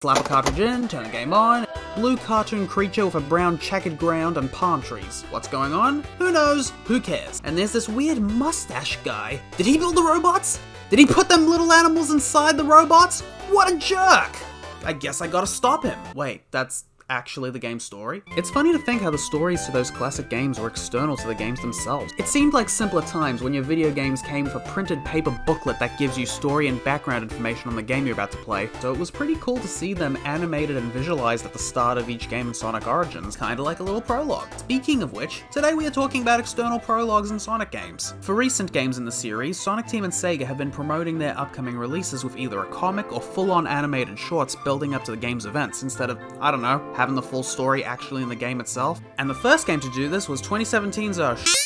Slap a cartridge in, turn the game on. Blue cartoon creature with a brown checkered ground and palm trees. What's going on? Who knows? Who cares? And there's this weird mustache guy. Did he build the robots? Did he put them little animals inside the robots? What a jerk! I guess I gotta stop him. Wait, that's actually the game's story? It's funny to think how the stories to those classic games were external to the games themselves. It seemed like simpler times when your video games came with a printed paper booklet that gives you story and background information on the game you're about to play, so it was pretty cool to see them animated and visualized at the start of each game in Sonic Origins, kinda like a little prologue. Speaking of which, today we are talking about external prologues in Sonic games. For recent games in the series, Sonic Team and Sega have been promoting their upcoming releases with either a comic or full-on animated shorts building up to the game's events, instead of, I don't know, having the full story actually in the game itself. And the first game to do this was 2017's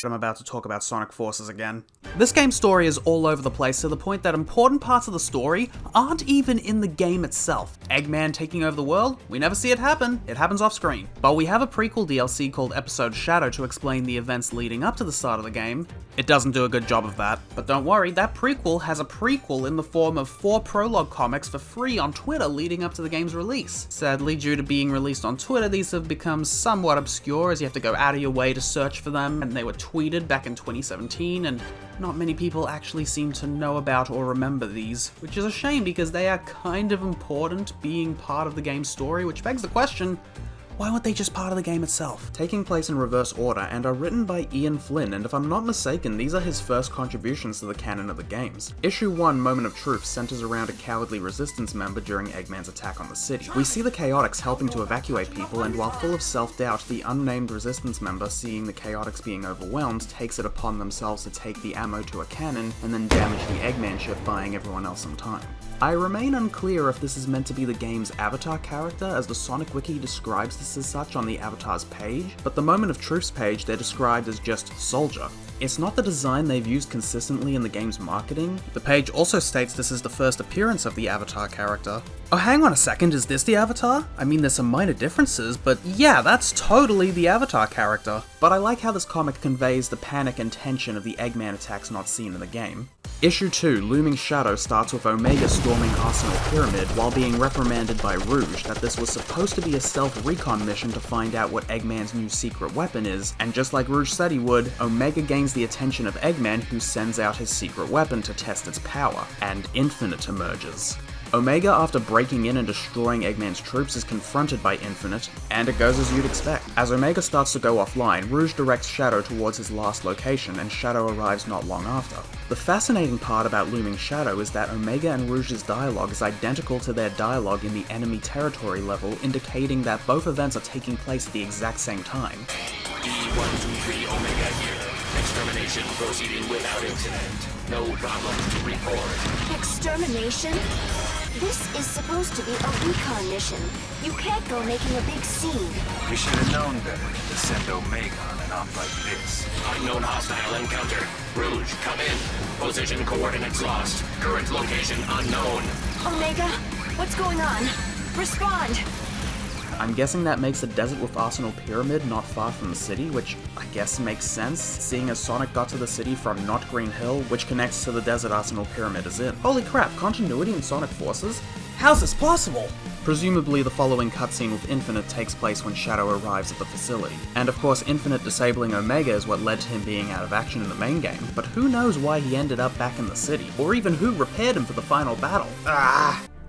I'm about to talk about Sonic Forces again. This game's story is all over the place to the point that important parts of the story aren't even in the game itself. Eggman taking over the world? We never see it happen. It happens off screen. But we have a prequel DLC called Episode Shadow to explain the events leading up to the start of the game. It doesn't do a good job of that. But don't worry, that prequel has a prequel in the form of 4 prologue comics for free on Twitter leading up to the game's release. Sadly, due to being released on Twitter, these have become somewhat obscure as you have to go out of your way to search for them, and they were tweeted back in 2017, and not many people actually seem to know about or remember these, which is a shame because they are kind of important being part of the game's story, which begs the question, why weren't they just part of the game itself? Taking place in reverse order and are written by Ian Flynn, and if I'm not mistaken, these are his first contributions to the canon of the games. Issue 1, Moment of Truth, centers around a cowardly resistance member during Eggman's attack on the city. We see the Chaotix helping to evacuate people, and while full of self-doubt, the unnamed resistance member, seeing the Chaotix being overwhelmed, takes it upon themselves to take the ammo to a cannon, and then damage the Eggman ship, buying everyone else some time. I remain unclear if this is meant to be the game's avatar character, as the Sonic Wiki describes this as such on the avatar's page, but the Moment of Truth's page they're described as just Soldier. It's not the design they've used consistently in the game's marketing. The page also states this is the first appearance of the avatar character. Oh, hang on a second, is this the avatar? I mean, there's some minor differences, but yeah, that's totally the avatar character. But I like how this comic conveys the panic and tension of the Eggman attacks not seen in the game. Issue 2, Looming Shadow, starts with Omega storming Arsenal Pyramid while being reprimanded by Rouge that this was supposed to be a stealth recon mission to find out what Eggman's new secret weapon is, and just like Rouge said he would, Omega gains the attention of Eggman, who sends out his secret weapon to test its power, and Infinite emerges. Omega, after breaking in and destroying Eggman's troops, is confronted by Infinite, and it goes as you'd expect. As Omega starts to go offline, Rouge directs Shadow towards his last location, and Shadow arrives not long after. The fascinating part about Looming Shadow is that Omega and Rouge's dialogue is identical to their dialogue in the enemy territory level, indicating that both events are taking place at the exact same time. E123 Omega here. Extermination proceeding without incident. No problem to report. Extermination? This is supposed to be a recon mission. You can't go making a big scene. We should have known better than to send Omega on an op like this. Unknown hostile encounter. Rouge, come in. Position coordinates lost. Current location unknown. Omega, what's going on? Respond! I'm guessing that makes the desert with Arsenal Pyramid not far from the city, which I guess makes sense, seeing as Sonic got to the city from Not Green Hill, which connects to the desert Arsenal Pyramid is in. Holy crap, continuity in Sonic Forces? How's this possible? Presumably the following cutscene with Infinite takes place when Shadow arrives at the facility. And of course Infinite disabling Omega is what led to him being out of action in the main game, but who knows why he ended up back in the city, or even who repaired him for the final battle.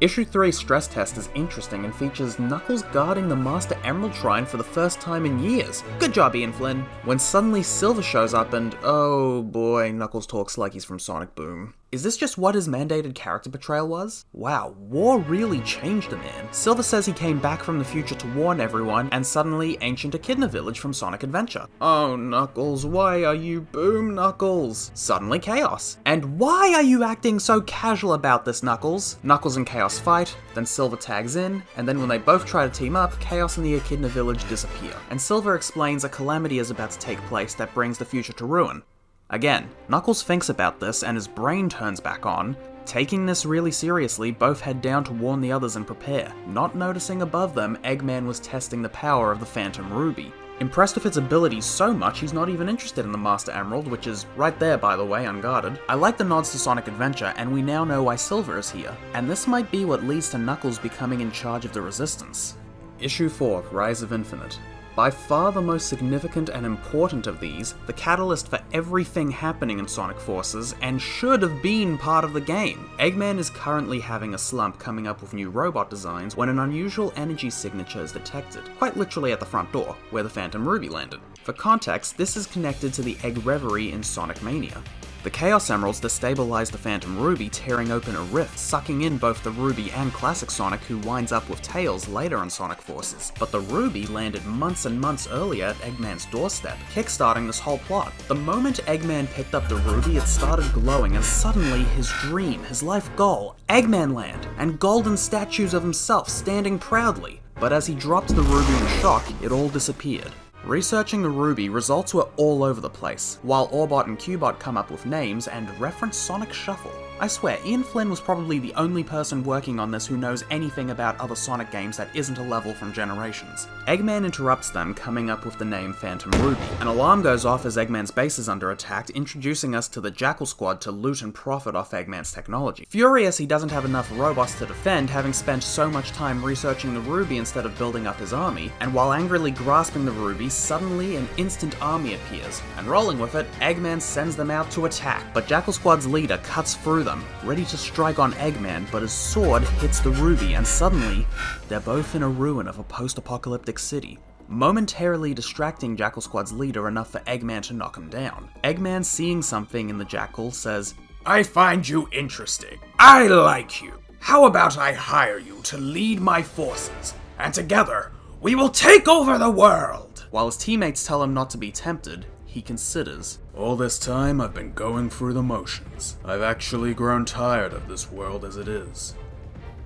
Issue 3 Stress Test is interesting and features Knuckles guarding the Master Emerald Shrine for the first time in years. Good job, Ian Flynn. When suddenly Silver shows up and, oh boy, Knuckles talks like he's from Sonic Boom. Is this just what his mandated character portrayal was? Wow, War really changed the man. Silver says he came back from the future to warn everyone, and suddenly Ancient Echidna Village from Sonic Adventure. Oh, Knuckles, why are you Boom, Knuckles? Suddenly Chaos. And why are you acting so casual about this, Knuckles? Knuckles and Chaos fight, then Silver tags in, and then when they both try to team up, Chaos and the Echidna Village disappear. And Silver explains a calamity is about to take place that brings the future to ruin. Again, Knuckles thinks about this and his brain turns back on. Taking this really seriously, both head down to warn the others and prepare, not noticing above them Eggman was testing the power of the Phantom Ruby. Impressed with its abilities so much, he's not even interested in the Master Emerald, which is right there, by the way, unguarded. I like the nods to Sonic Adventure, and we now know why Silver is here. And this might be what leads to Knuckles becoming in charge of the Resistance. Issue 4, Rise of Infinite. By far the most significant and important of these, the catalyst for everything happening in Sonic Forces, and should have been part of the game. Eggman is currently having a slump coming up with new robot designs when an unusual energy signature is detected, quite literally at the front door, where the Phantom Ruby landed. For context, this is connected to the Egg Reverie in Sonic Mania. The Chaos Emeralds destabilize the Phantom Ruby, tearing open a rift, sucking in both the Ruby and Classic Sonic, who winds up with Tails later in Sonic Forces. But the Ruby landed months and months earlier at Eggman's doorstep, kickstarting this whole plot. The moment Eggman picked up the Ruby, it started glowing, and suddenly his dream, his life goal, Eggman Land, and golden statues of himself standing proudly. But as he dropped the Ruby in shock, it all disappeared. Researching the Ruby, results were all over the place, while Orbot and Cubot come up with names and reference Sonic Shuffle. I swear, Ian Flynn was probably the only person working on this who knows anything about other Sonic games that isn't a level from Generations. Eggman interrupts them, coming up with the name Phantom Ruby. An alarm goes off as Eggman's base is under attack, introducing us to the Jackal Squad to loot and profit off Eggman's technology. Furious he doesn't have enough robots to defend, having spent so much time researching the Ruby instead of building up his army, and while angrily grasping the Ruby, suddenly an instant army appears, and rolling with it, Eggman sends them out to attack, but Jackal Squad's leader cuts through them, ready to strike on Eggman, but his sword hits the Ruby, and suddenly, they're both in a ruin of a post-apocalyptic city, momentarily distracting Jackal Squad's leader enough for Eggman to knock him down. Eggman, seeing something in the Jackal, says, "I find you interesting. I like you. How about I hire you to lead my forces, and together, we will take over the world?" While his teammates tell him not to be tempted, he considers, "All this time I've been going through the motions. I've actually grown tired of this world as it is.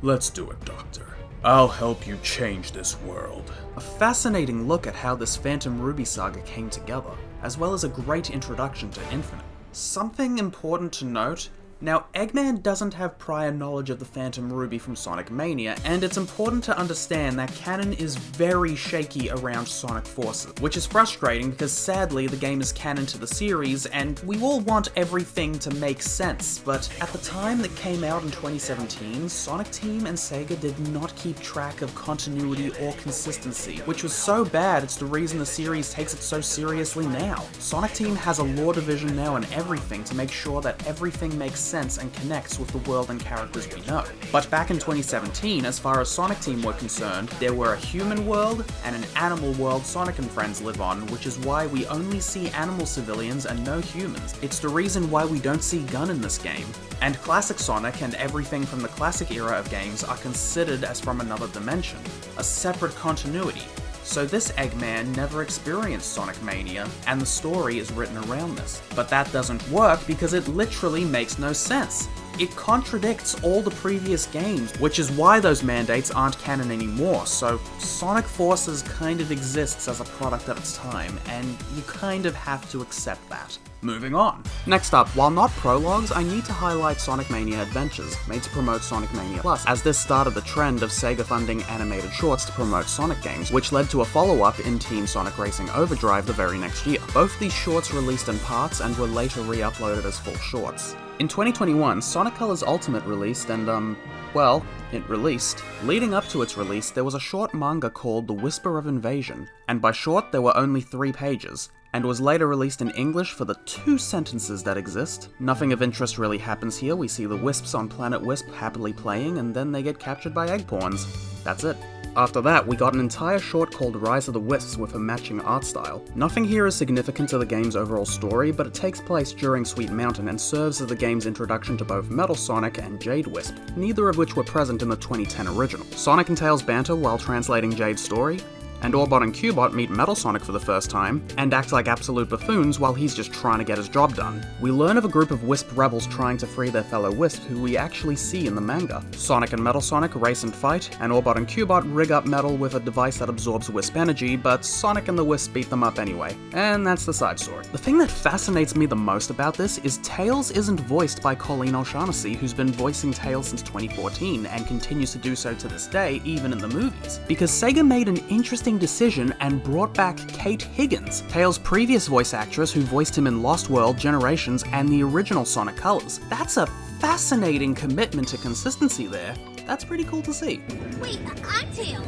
Let's do it, Doctor. I'll help you change this world." A fascinating look at how this Phantom Ruby saga came together, as well as a great introduction to Infinite. Something important to note, now Eggman doesn't have prior knowledge of the Phantom Ruby from Sonic Mania, and it's important to understand that canon is very shaky around Sonic Forces, which is frustrating because sadly the game is canon to the series and we all want everything to make sense, but at the time that came out in 2017, Sonic Team and Sega did not keep track of continuity or consistency, which was so bad it's the reason the series takes it so seriously now. Sonic Team has a lore division now and everything to make sure that everything makes sense and connects with the world and characters we know. But back in 2017, as far as Sonic Team were concerned, there were a human world and an animal world Sonic and friends live on, which is why we only see animal civilians and no humans. It's the reason why we don't see Gun in this game. And Classic Sonic and everything from the classic era of games are considered as from another dimension, a separate continuity. So this Eggman never experienced Sonic Mania, and the story is written around this. But that doesn't work because it literally makes no sense. It contradicts all the previous games, which is why those mandates aren't canon anymore, so Sonic Forces kind of exists as a product of its time, and you kind of have to accept that. Moving on. Next up, while not Prologues, I need to highlight Sonic Mania Adventures, made to promote Sonic Mania Plus, as this started the trend of Sega funding animated shorts to promote Sonic games, which led to a follow-up in Team Sonic Racing Overdrive the very next year. Both these shorts released in parts and were later re-uploaded as full shorts. In 2021, Sonic Colors Ultimate released and, well, it released. Leading up to its release, there was a short manga called The Whisper of Invasion, and by short there were only 3 pages, and was later released in English for the 2 sentences that exist. Nothing of interest really happens here. We see the Wisps on Planet Wisp happily playing, and then they get captured by egg pawns. That's it. After that, we got an entire short called Rise of the Wisps with a matching art style. Nothing here is significant to the game's overall story, but it takes place during Sweet Mountain and serves as the game's introduction to both Metal Sonic and Jade Wisp, neither of which were present in the 2010 original. Sonic and Tails banter while translating Jade's story, and Orbot and Cubot meet Metal Sonic for the first time, and act like absolute buffoons while he's just trying to get his job done. We learn of a group of Wisp rebels trying to free their fellow Wisp who we actually see in the manga. Sonic and Metal Sonic race and fight, and Orbot and Cubot rig up Metal with a device that absorbs Wisp energy, but Sonic and the Wisp beat them up anyway. And that's the side story. The thing that fascinates me the most about this is Tails isn't voiced by Colleen O'Shaughnessy, who's been voicing Tails since 2014, and continues to do so to this day, even in the movies. Because Sega made an interesting sweeping decision and brought back Kate Higgins, Tails' previous voice actress who voiced him in Lost World, Generations, and the original Sonic Colors. That's a fascinating commitment to consistency there. That's pretty cool to see. Wait, I'm Tails.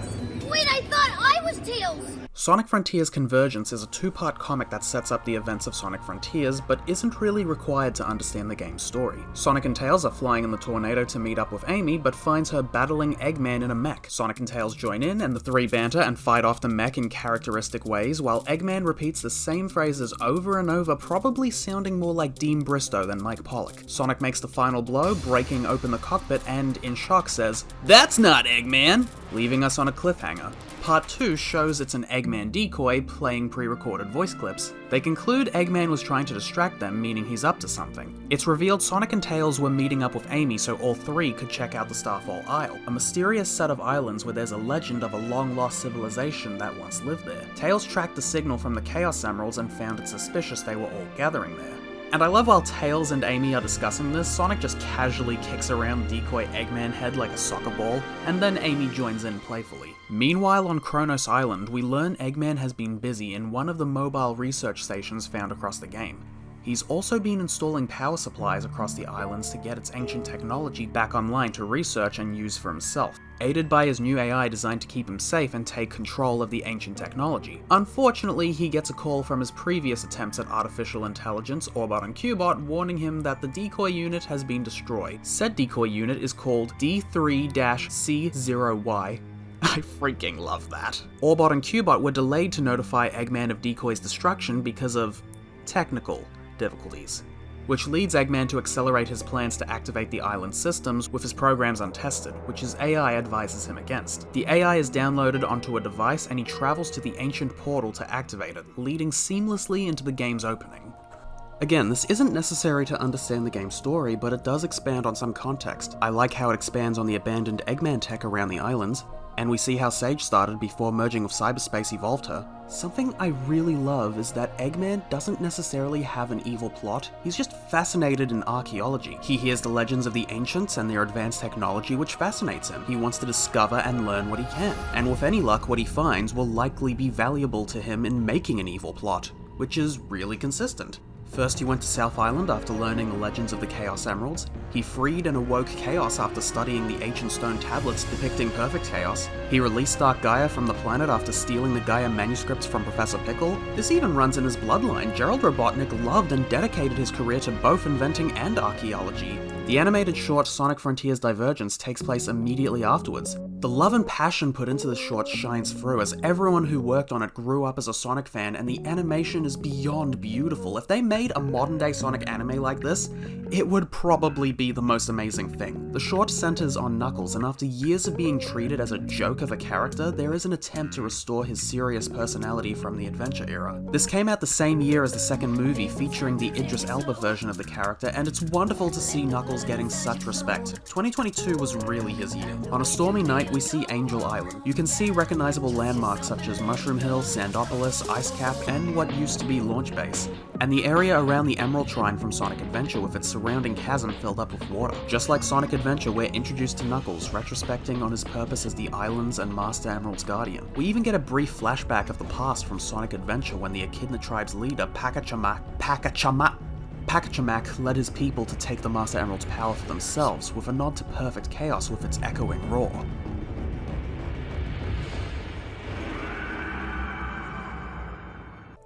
Wait, I thought I was Tails. Sonic Frontiers Convergence is a two-part comic that sets up the events of Sonic Frontiers, but isn't really required to understand the game's story. Sonic and Tails are flying in the Tornado to meet up with Amy, but finds her battling Eggman in a mech. Sonic and Tails join in, and the three banter and fight off the mech in characteristic ways, while Eggman repeats the same phrases over and over, probably sounding more like Dean Bristow than Mike Pollock. Sonic makes the final blow, breaking open the cockpit, and, in shock, says, "That's not Eggman!" leaving us on a cliffhanger. Part 2 shows it's an Eggman decoy playing pre-recorded voice clips. They conclude Eggman was trying to distract them, meaning he's up to something. It's revealed Sonic and Tails were meeting up with Amy so all three could check out the Starfall Isle, a mysterious set of islands where there's a legend of a long-lost civilization that once lived there. Tails tracked the signal from the Chaos Emeralds and found it suspicious they were all gathering there. And I love while Tails and Amy are discussing this, Sonic just casually kicks around the decoy Eggman head like a soccer ball, and then Amy joins in playfully. Meanwhile, on Kronos Island, we learn Eggman has been busy in one of the mobile research stations found across the game. He's also been installing power supplies across the islands to get its ancient technology back online to research and use for himself, aided by his new AI designed to keep him safe and take control of the ancient technology. Unfortunately, he gets a call from his previous attempts at artificial intelligence, Orbot and Cubot, warning him that the decoy unit has been destroyed. Said decoy unit is called D3-C0Y. I freaking love that. Orbot and Cubot were delayed to notify Eggman of Decoy's destruction because of technical difficulties, which leads Eggman to accelerate his plans to activate the island systems with his programs untested, which his AI advises him against. The AI is downloaded onto a device and he travels to the ancient portal to activate it, leading seamlessly into the game's opening. Again, this isn't necessary to understand the game's story, but it does expand on some context. I like how it expands on the abandoned Eggman tech around the islands, and we see how Sage started before merging with Cyberspace evolved her. Something I really love is that Eggman doesn't necessarily have an evil plot, he's just fascinated in archaeology. He hears the legends of the ancients and their advanced technology which fascinates him. He wants to discover and learn what he can, and with any luck what he finds will likely be valuable to him in making an evil plot, which is really consistent. First he went to South Island after learning the legends of the Chaos Emeralds. He freed and awoke Chaos after studying the ancient stone tablets depicting perfect chaos. He released Dark Gaia from the planet after stealing the Gaia manuscripts from Professor Pickle. This even runs in his bloodline. Gerald Robotnik loved and dedicated his career to both inventing and archaeology. The animated short Sonic Frontiers Divergence takes place immediately afterwards. The love and passion put into the short shines through as everyone who worked on it grew up as a Sonic fan, and the animation is beyond beautiful. If they made a modern day Sonic anime like this, it would probably be the most amazing thing. The short centers on Knuckles, and after years of being treated as a joke of a character, there is an attempt to restore his serious personality from the adventure era. This came out the same year as the second movie featuring the Idris Elba version of the character, and it's wonderful to see Knuckles getting such respect. 2022 was really his year. On a stormy night, we see Angel Island. You can see recognizable landmarks such as Mushroom Hill, Sandopolis, Ice Cap, and what used to be Launch Base, and the area around the Emerald Shrine from Sonic Adventure with its surrounding chasm filled up with water. Just like Sonic Adventure, we're introduced to Knuckles, retrospecting on his purpose as the island's and Master Emerald's guardian. We even get a brief flashback of the past from Sonic Adventure when the Echidna tribe's leader, Pakachamak led his people to take the Master Emerald's power for themselves, with a nod to perfect chaos with its echoing roar.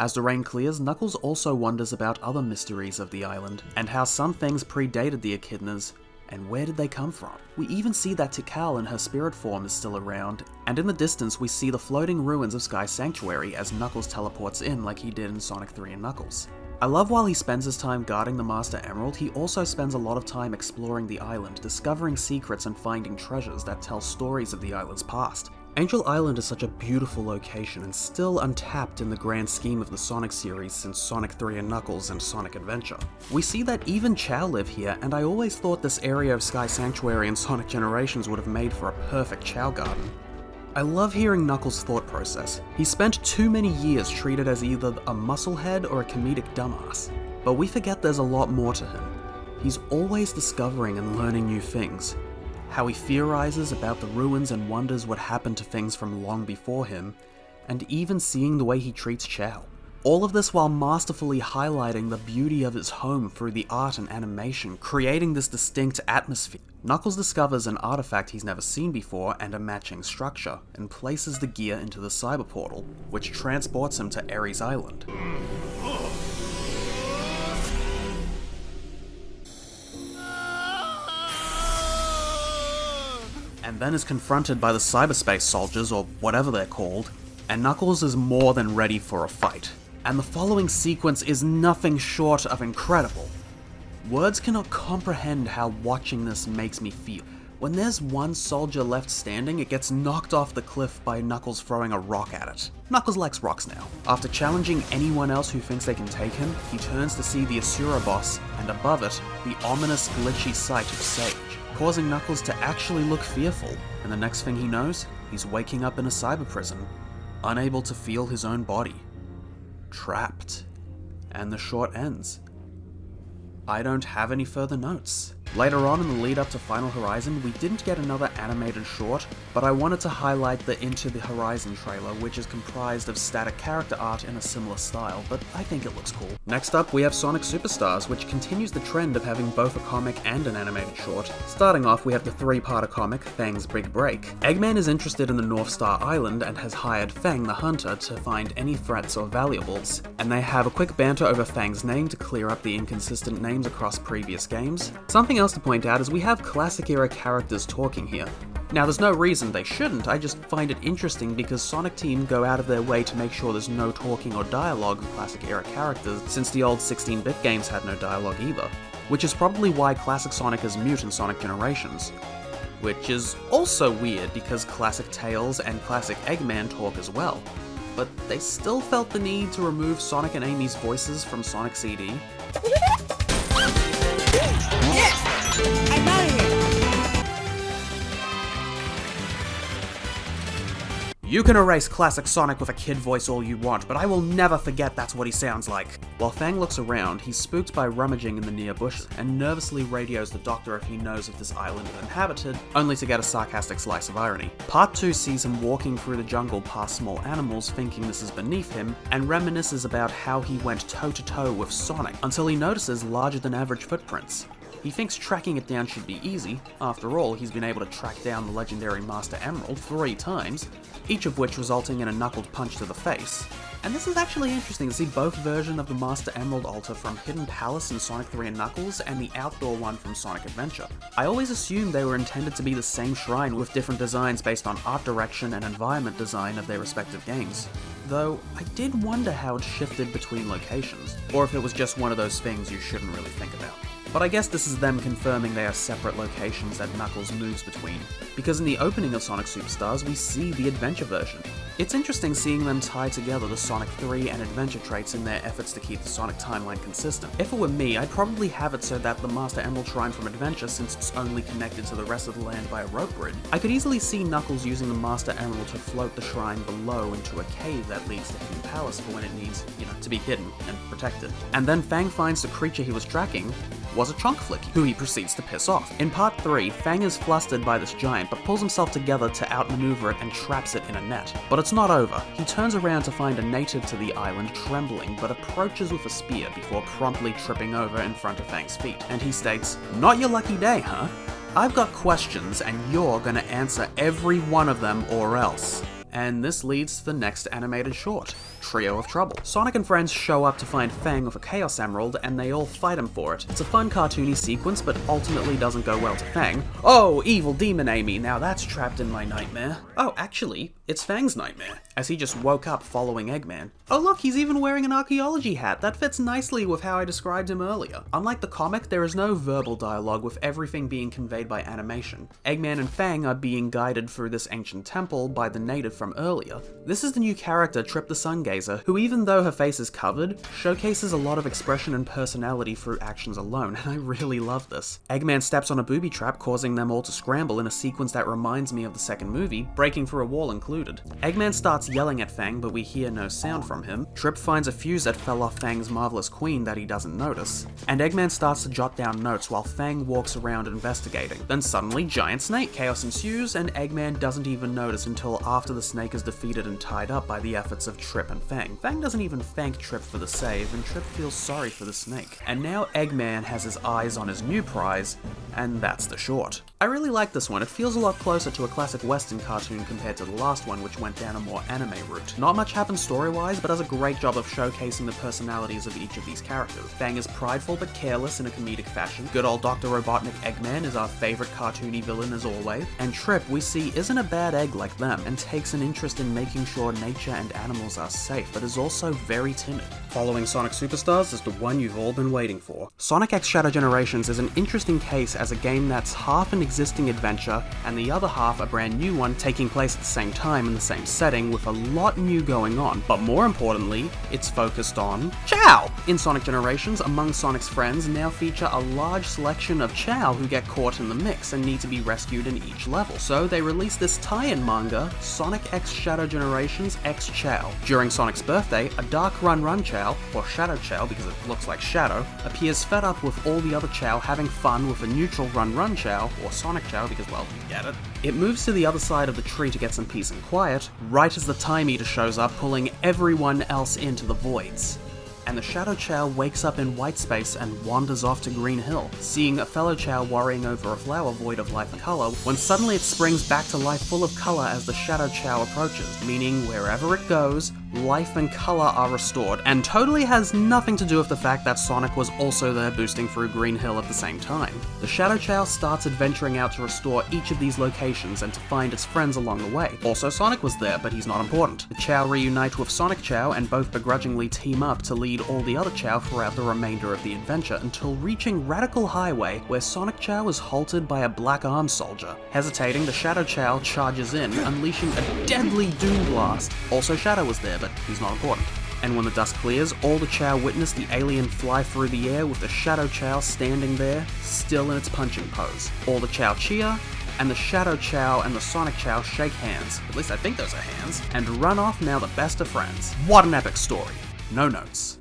As the rain clears, Knuckles also wonders about other mysteries of the island, and how some things predated the Echidnas, and where did they come from? We even see that Tikal in her spirit form is still around, and in the distance we see the floating ruins of Sky Sanctuary as Knuckles teleports in like he did in Sonic 3 and Knuckles. I love while he spends his time guarding the Master Emerald, he also spends a lot of time exploring the island, discovering secrets and finding treasures that tell stories of the island's past. Angel Island is such a beautiful location and still untapped in the grand scheme of the Sonic series since Sonic 3 and Knuckles and Sonic Adventure. We see that even Chao live here, and I always thought this area of Sky Sanctuary and Sonic Generations would have made for a perfect Chao garden. I love hearing Knuckles' thought process. He spent too many years treated as either a musclehead or a comedic dumbass, but we forget there's a lot more to him. He's always discovering and learning new things. How he theorizes about the ruins and wonders what happened to things from long before him, and even seeing the way he treats Chow. All of this while masterfully highlighting the beauty of his home through the art and animation, creating this distinct atmosphere. Knuckles discovers an artifact he's never seen before and a matching structure, and places the gear into the cyber portal, which transports him to Ares Island. And then is confronted by the cyberspace soldiers, or whatever they're called, and Knuckles is more than ready for a fight. And the following sequence is nothing short of incredible. Words cannot comprehend how watching this makes me feel. When there's one soldier left standing, it gets knocked off the cliff by Knuckles throwing a rock at it. Knuckles likes rocks now. After challenging anyone else who thinks they can take him, he turns to see the Asura boss, and above it, the ominous glitchy sight of Sage, causing Knuckles to actually look fearful, and the next thing he knows, he's waking up in a cyber prison, unable to feel his own body. Trapped. And the short ends. I don't have any further notes. Later on in the lead up to Final Horizon, we didn't get another animated short, but I wanted to highlight the Into the Horizon trailer, which is comprised of static character art in a similar style, but I think it looks cool. Next up, we have Sonic Superstars, which continues the trend of having both a comic and an animated short. Starting off, we have the three-parter comic, Fang's Big Break. Eggman is interested in the North Star Island and has hired Fang the Hunter to find any threats or valuables, and they have a quick banter over Fang's name to clear up the inconsistent names across previous games. Something else to point out is we have classic era characters talking here. Now there's no reason they shouldn't, I just find it interesting because Sonic Team go out of their way to make sure there's no talking or dialogue of classic era characters, since the old 16-bit games had no dialogue either. Which is probably why classic Sonic is mute in Sonic Generations. Which is also weird because classic Tails and classic Eggman talk as well. But they still felt the need to remove Sonic and Amy's voices from Sonic CD. I'm out of here. You can erase classic Sonic with a kid voice all you want, but I will never forget that's what he sounds like. While Fang looks around, he's spooked by rummaging in the near bush and nervously radios the doctor if he knows if this island is inhabited, only to get a sarcastic slice of irony. Part 2 sees him walking through the jungle past small animals thinking this is beneath him, and reminisces about how he went toe-to-toe with Sonic, until he notices larger than average footprints. He thinks tracking it down should be easy. After all, he's been able to track down the legendary Master Emerald 3 times, each of which resulting in a knuckled punch to the face. And this is actually interesting to see both versions of the Master Emerald altar from Hidden Palace in Sonic 3 and Knuckles, and the outdoor one from Sonic Adventure. I always assumed they were intended to be the same shrine with different designs based on art direction and environment design of their respective games. Though, I did wonder how it shifted between locations, or if it was just one of those things you shouldn't really think about. But I guess this is them confirming they are separate locations that Knuckles moves between, because in the opening of Sonic Superstars we see the Adventure version. It's interesting seeing them tie together the Sonic 3 and Adventure traits in their efforts to keep the Sonic timeline consistent. If it were me, I'd probably have it so that the Master Emerald Shrine from Adventure, since it's only connected to the rest of the land by a rope bridge, I could easily see Knuckles using the Master Emerald to float the shrine below into a cave that leads to Hidden Palace for when it needs, to be hidden and protected. And then Fang finds the creature he was tracking was a Chonk Flicky, who he proceeds to piss off. In part 3, Fang is flustered by this giant, but pulls himself together to outmaneuver it and traps it in a net. But it's not over. He turns around to find a native to the island trembling, but approaches with a spear before promptly tripping over in front of Fang's feet. And he states, "Not your lucky day, huh? I've got questions, and you're gonna answer every one of them or else." And this leads to the next animated short, Trio of Trouble. Sonic and friends show up to find Fang with a Chaos Emerald, and they all fight him for it. It's a fun cartoony sequence, but ultimately doesn't go well to Fang. "Oh, evil demon Amy, now that's trapped in my nightmare." Oh, actually, it's Fang's nightmare, as he just woke up following Eggman. Oh look, he's even wearing an archaeology hat. That fits nicely with how I described him earlier. Unlike the comic, there is no verbal dialogue, with everything being conveyed by animation. Eggman and Fang are being guided through this ancient temple by the native from earlier. This is the new character Trip the Sun Gate, stargazer, who even though her face is covered, showcases a lot of expression and personality through actions alone, and I really love this. Eggman steps on a booby trap, causing them all to scramble in a sequence that reminds me of the second movie, breaking through a wall included. Eggman starts yelling at Fang, but we hear no sound from him. Trip finds a fuse that fell off Fang's marvelous queen that he doesn't notice, and Eggman starts to jot down notes while Fang walks around investigating. Then suddenly, giant snake chaos ensues, and Eggman doesn't even notice until after the snake is defeated and tied up by the efforts of Trip and Fang. Fang doesn't even thank Trip for the save, and Trip feels sorry for the snake. And now Eggman has his eyes on his new prize, and that's the short. I really like this one. It feels a lot closer to a classic Western cartoon compared to the last one, which went down a more anime route. Not much happens story-wise, but does a great job of showcasing the personalities of each of these characters. Fang is prideful but careless in a comedic fashion. Good old Dr. Robotnik Eggman is our favorite cartoony villain as always. And Trip, we see, isn't a bad egg like them, and takes an interest in making sure nature and animals are safe, but is also very timid. Following Sonic Superstars is the one you've all been waiting for. Sonic X Shadow Generations is an interesting case as a game that's half an existing adventure and the other half a brand new one taking place at the same time in the same setting with a lot new going on, but more importantly, it's focused on Chao! In Sonic Generations, among Sonic's friends now feature a large selection of Chao who get caught in the mix and need to be rescued in each level, so they released this tie-in manga, Sonic X Shadow Generations X Chao. During Sonic's birthday, a Dark Run Chao, or Shadow Chao because it looks like Shadow, appears fed up with all the other Chao having fun with a neutral Run Chao, or Sonic Chao because, well, you get it. It moves to the other side of the tree to get some peace and quiet, right as the Time Eater shows up, pulling everyone else into the voids. And the Shadow Chao wakes up in white space and wanders off to Green Hill, seeing a fellow Chao worrying over a flower void of life and color, when suddenly it springs back to life full of color as the Shadow Chao approaches, meaning wherever it goes, life and color are restored, and totally has nothing to do with the fact that Sonic was also there boosting through Green Hill at the same time. The Shadow Chao starts adventuring out to restore each of these locations and to find its friends along the way. Also, Sonic was there, but he's not important. The Chao reunite with Sonic Chao and both begrudgingly team up to lead all the other Chao throughout the remainder of the adventure until reaching Radical Highway, where Sonic Chao is halted by a black arm soldier. Hesitating, the Shadow Chao charges in, unleashing a deadly Doom Blast. Also, Shadow was there, but he's not important. And when the dust clears, all the Chao witness the alien fly through the air with the Shadow Chao standing there, still in its punching pose. All the Chao cheer, and the Shadow Chao and the Sonic Chao shake hands, at least I think those are hands, and run off now the best of friends. What an epic story. No notes.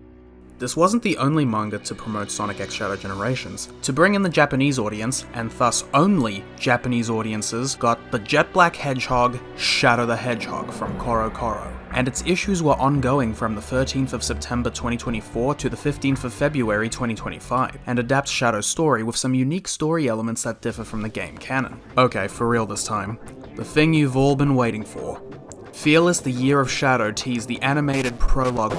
This wasn't the only manga to promote Sonic X Shadow Generations. To bring in the Japanese audience, and thus only Japanese audiences, got the Jet Black Hedgehog, Shadow the Hedgehog from Koro Koro. And its issues were ongoing from the 13th of September 2024 to the 15th of February 2025, and adapts Shadow's story with some unique story elements that differ from the game canon. Okay, for real this time. The thing you've all been waiting for. Fearless the Year of Shadow teased the animated prologue